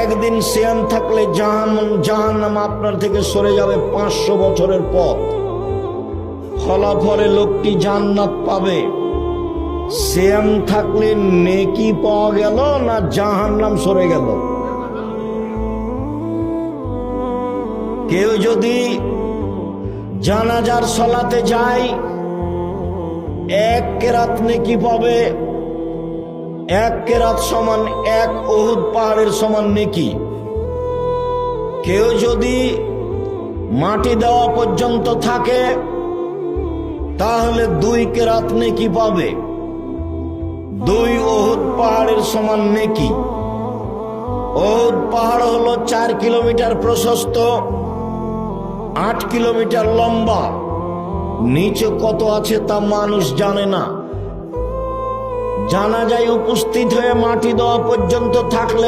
একদিন সিয়াম থাকলে জাহান্নাম আপনার থেকে সরে যাবে 500 বছরের পথ। ফলাফলে লোকটি জান্নাত পাবে। সিয়াম থাকলে নেকি পাওয়া গেল না জাহান্নাম সরে গেল? কেউ যদি জানাজার সালাতে যায় 1 কেরাত নেকি পাবে। 1 কেরাত সমান 1 উহুদ পাহাড়ের সমান নেকি। কেউ যদি মাটি দেওয়া পর্যন্ত থাকে তাহলে 2 কেরাত নেকি পাবে। 2 উহুদ পাহাড়ের সমান নেকি। উহুদ পাহাড় হলো 4 কিলোমিটার প্রশস্ত, 8 কিলোমিটার লম্বা। নিচে কত আছে তা মানুষ জানে না। জানাজায় উপস্থিত হয়ে মাটি দেওয়া পর্যন্ত থাকলে